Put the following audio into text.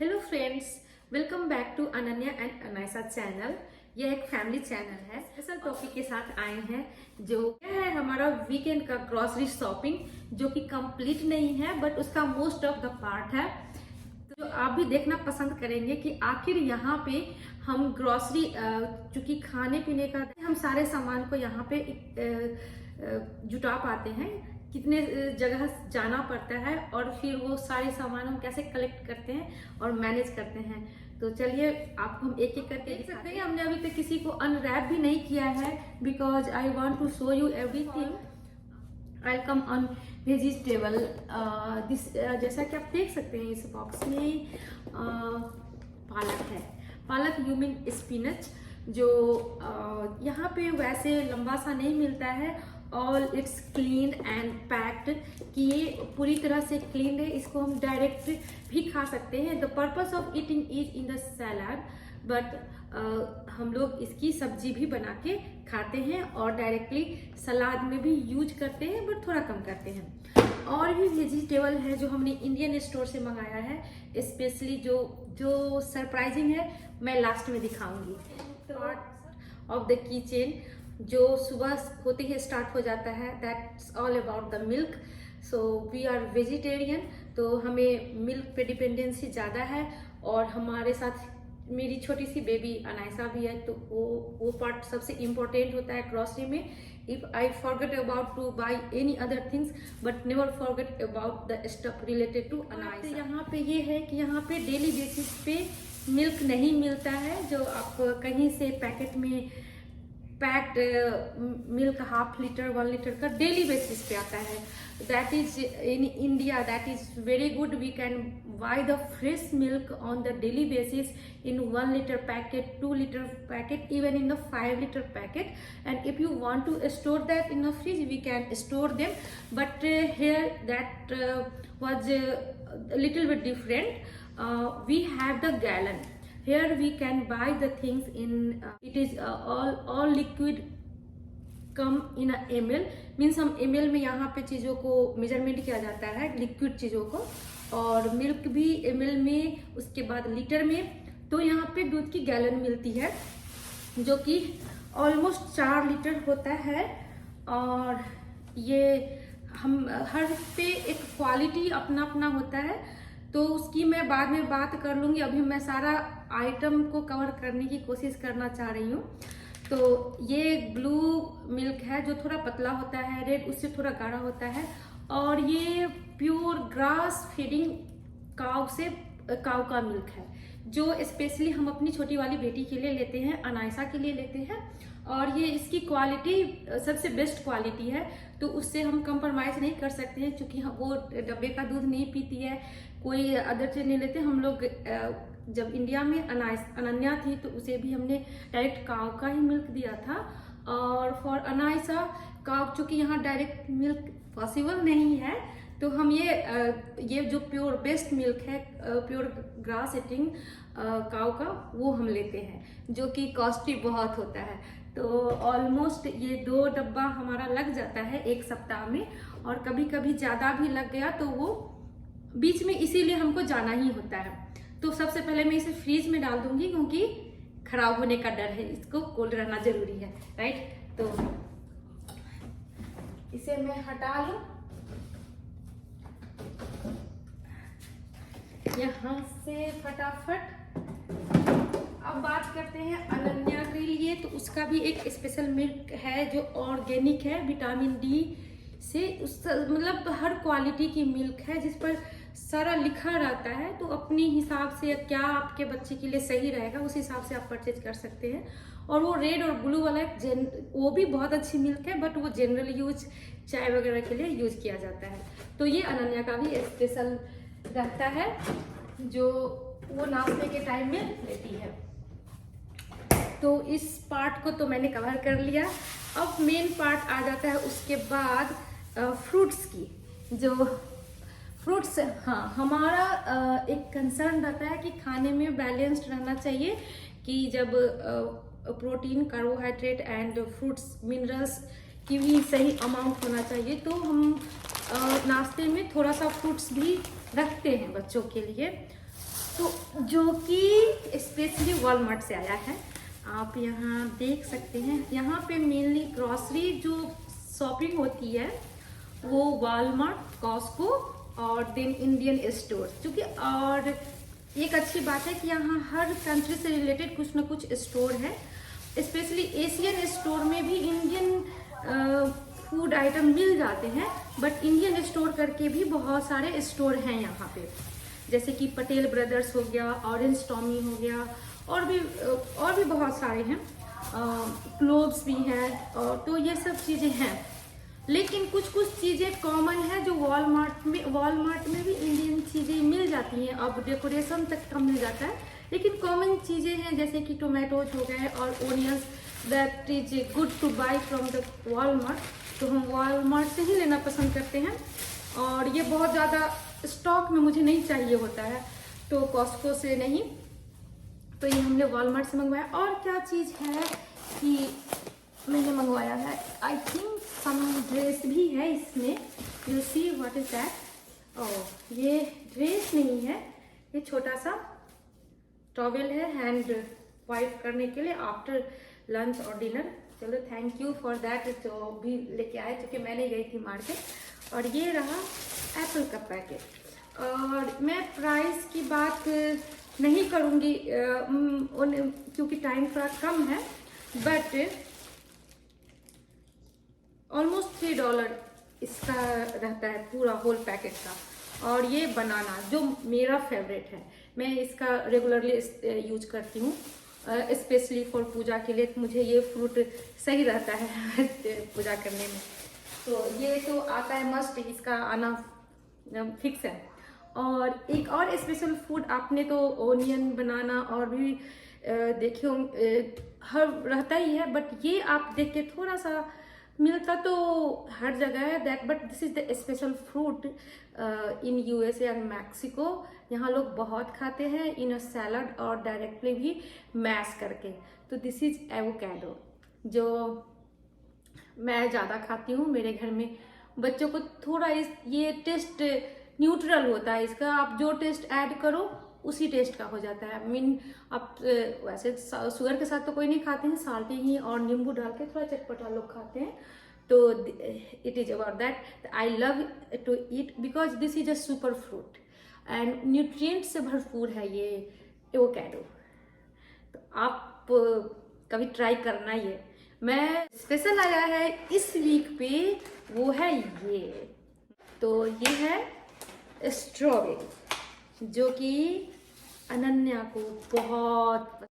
Hello friends, welcome back to Ananya and Anaisa channel. यह एक family channel है। स्पेशल टॉपिक के साथ आए हैं जो है हमारा वीकेंड का ग्रॉसरी शॉपिंग, जो कि कंप्लीट नहीं है बट उसका मोस्ट ऑफ द पार्ट है। तो आप भी देखना पसंद करेंगे कि आखिर यहाँ पे हम ग्रॉसरी चूंकि खाने पीने का हम सारे सामान को यहाँ पे जुटा पाते हैं, कितने जगह जाना पड़ता है और फिर वो सारे सामान हम कैसे कलेक्ट करते हैं और मैनेज करते हैं। तो चलिए आपको हम एक एक करके देख सकते हैं। हमने अभी तक किसी को अनरैप भी नहीं किया है because I want to show you everything. I come on vegetable this, जैसा कि आप देख सकते हैं इस बॉक्स में पालक है। पालक यू मीन स्पिनच, जो यहाँ पे वैसे लंबा सा नहीं मिलता है। All it's clean and packed, कि ये पूरी तरह से क्लीन है। इसको हम डायरेक्ट भी खा सकते हैं। The purpose of eating is in the salad, but हम लोग इसकी सब्जी भी बना के खाते हैं और डायरेक्टली सलाद में भी यूज करते हैं, बट थोड़ा कम करते हैं। और भी वेजिटेबल है जो हमने इंडियन स्टोर से मंगाया है, स्पेशली जो सरप्राइजिंग है, मैं लास्ट में दिखाऊंगी। पार्ट ऑफ द किचन जो सुबह होते ही स्टार्ट हो जाता है, that's all about the milk. So we are vegetarian, तो हमें मिल्क पे डिपेंडेंसी ज़्यादा है। और हमारे साथ मेरी छोटी सी बेबी अनायसा भी है, तो वो पार्ट सबसे इम्पोर्टेंट होता है ग्रॉसरी में। If I forget about to buy any other things, but never forget about the stuff related to Anaisa. यहाँ पे ये है कि यहाँ पे डेली बेसिस पे मिल्क नहीं मिलता है, जो आप कहीं से पैकेट में packed milk half litre 1 litre का डेली बेसिस पे आता है। That is in India, that is very good. We can buy the fresh milk on the daily basis in 1 liter packet, 2 liter packet, even in the 5 liter packet. And if you want to store that in the fridge, we can store them. But here that was a little bit different. We have the gallon. Here we can buy the things in it is all liquid come in a ml, means हम ml में यहाँ पे चीज़ों को measurement किया जाता है, liquid चीज़ों को। और मिल्क भी ml में, उसके बाद लीटर में। तो यहाँ पे दूध की गैलन मिलती है जो कि ऑलमोस्ट 4 लीटर होता है। और ये हम हर पे एक क्वालिटी अपना अपना होता है, तो उसकी मैं बाद में बात कर लूँगी। अभी मैं सारा आइटम को कवर करने की कोशिश करना चाह रही हूँ। तो ये ब्लू मिल्क है जो थोड़ा पतला होता है, रेड उससे थोड़ा गाढ़ा होता है। और ये प्योर ग्रास फीडिंग काऊ का मिल्क है, जो स्पेशली हम अपनी छोटी वाली बेटी के लिए लेते हैं, अनायसा के लिए लेते हैं। और ये इसकी क्वालिटी सबसे बेस्ट क्वालिटी है, तो उससे हम कंप्रोमाइज़ नहीं कर सकते हैं, क्योंकि वो डब्बे का दूध नहीं पीती है, कोई अदर चीज़ नहीं लेते हम लोग। जब इंडिया में अनन्या थी तो उसे भी हमने डायरेक्ट काव का ही मिल्क दिया था। और फॉर अनायसा काव, चूँकि यहाँ डायरेक्ट मिल्क पॉसिबल नहीं है, तो हम ये जो प्योर बेस्ट मिल्क है, प्योर ग्रास ईटिंग काऊ का, वो हम लेते हैं, जो कि कॉस्टली बहुत होता है। तो ऑलमोस्ट ये 2 डब्बा हमारा लग जाता है 1 सप्ताह में, और कभी कभी ज़्यादा भी लग गया तो वो बीच में, इसीलिए हमको जाना ही होता है। तो सबसे पहले मैं इसे फ्रीज में डाल दूंगी, क्योंकि खराब होने का डर है, इसको कोल्ड रहना जरूरी है, राइट। तो इसे मैं हटा लूँ यहाँ से फटाफट। अब बात करते हैं अनन्या के लिए, तो उसका भी एक स्पेशल मिल्क है जो ऑर्गेनिक है, विटामिन डी से, मतलब हर क्वालिटी की मिल्क है, जिस पर सारा लिखा रहता है। तो अपने हिसाब से क्या आपके बच्चे के लिए सही रहेगा, उस हिसाब से आप परचेज कर सकते हैं। और वो रेड और ब्लू वाला वो भी बहुत अच्छी मिल्क है, बट वो जनरल यूज चाय वगैरह के लिए यूज किया जाता है। तो ये अनन्या का भी स्पेशल रहता है, जो वो नाश्ते के टाइम में लेती है। तो इस पार्ट को तो मैंने कवर कर लिया। अब मेन पार्ट आ जाता है उसके बाद फ्रूट्स की। जो फ्रूट्स, हाँ, हमारा एक कंसर्न रहता है कि खाने में बैलेंस्ड रहना चाहिए, कि जब protein, carbohydrate and fruits minerals की भी सही अमाउंट होना चाहिए। तो हम नाश्ते में थोड़ा सा फ्रूट्स भी रखते हैं बच्चों के लिए। तो जो कि स्पेशली वॉलमार्ट से आया है। आप यहाँ देख सकते हैं, यहाँ पे मेनली ग्रॉसरी जो शॉपिंग होती है वो वॉलमार्ट, कॉस्को और देन इंडियन स्टोर, क्योंकि और एक अच्छी बात है कि यहाँ हर कंट्री से रिलेटेड कुछ ना कुछ स्टोर है। स्पेशली एशियन स्टोर में भी इंडियन फूड आइटम मिल जाते हैं, बट इंडियन स्टोर करके भी बहुत सारे स्टोर हैं यहाँ पे, जैसे कि पटेल ब्रदर्स हो गया, ऑरेंज टॉमी हो गया, और भी बहुत सारे हैं, क्लोव्स भी हैं, और तो ये सब चीज़ें हैं। लेकिन कुछ कुछ चीज़ें कॉमन है जो वॉलमार्ट में भी इंडियन चीज़ें मिल जाती हैं। अब डेकोरेशन तक का मिल जाता है, लेकिन कॉमन चीज़ें हैं जैसे कि टोमेटोज हो गए और onions, that is good two by from the Walmart. तो हम वॉलमार्ट से ही लेना पसंद करते हैं, और ये बहुत ज़्यादा स्टॉक में मुझे नहीं चाहिए होता है, तो कॉस्को से नहीं, तो ये हमने वॉलमार्ट से मंगवाया। और क्या चीज़ है कि मैंने मंगवाया है, आई थिंक सम ड्रेस भी है इसमें। You see what is that. Oh, ये ड्रेस नहीं है, ये छोटा सा टॉवेल है हैंड वाइप करने के लिए आफ्टर लंच और डिनर। चलो थैंक यू फॉर दैट, जो भी लेके आए, क्योंकि मैंने गई थी मार्केट। और ये रहा एप्पल का पैकेट। और मैं प्राइस की बात नहीं करूँगी क्योंकि टाइम थोड़ा कम है, बट ऑलमोस्ट $3 इसका रहता है पूरा होल पैकेट का। और ये बनाना जो मेरा फेवरेट है, मैं इसका रेगुलरली यूज करती हूँ, स्पेशली फॉर पूजा के लिए। मुझे ये फ्रूट सही रहता है पूजा करने में, तो ये तो आता है मस्ट, इसका आना फिक्स है। और एक और स्पेशल फूड आपने तो ओनियन बनाना और भी देखे हर रहता ही है, बट ये आप देख के थोड़ा सा मिलता तो हर जगह है that, but this is the special fruit in USA and Mexico. यहाँ लोग बहुत खाते हैं इन अ सैलड और डायरेक्टली भी मैश करके। तो दिस इज एवोकाडो, जो मैं ज़्यादा खाती हूँ। मेरे घर में बच्चों को थोड़ा ये टेस्ट न्यूट्रल होता है इसका, आप जो टेस्ट ऐड करो उसी टेस्ट का हो जाता है। आप वैसे शुगर के साथ तो कोई नहीं खाते हैं, साल्टी ही और नींबू डाल के थोड़ा चटपटा लोग खाते हैं। तो it is about that. I love to eat because this is a super fruit and nutrient से भरपूर है ये एवोकाडो। तो आप कभी ट्राई करना ये। मैं स्पेशल आया है इस वीक पे, वो है ये, तो ये है स्ट्रॉबेरी, जो कि अनन्या को बहुत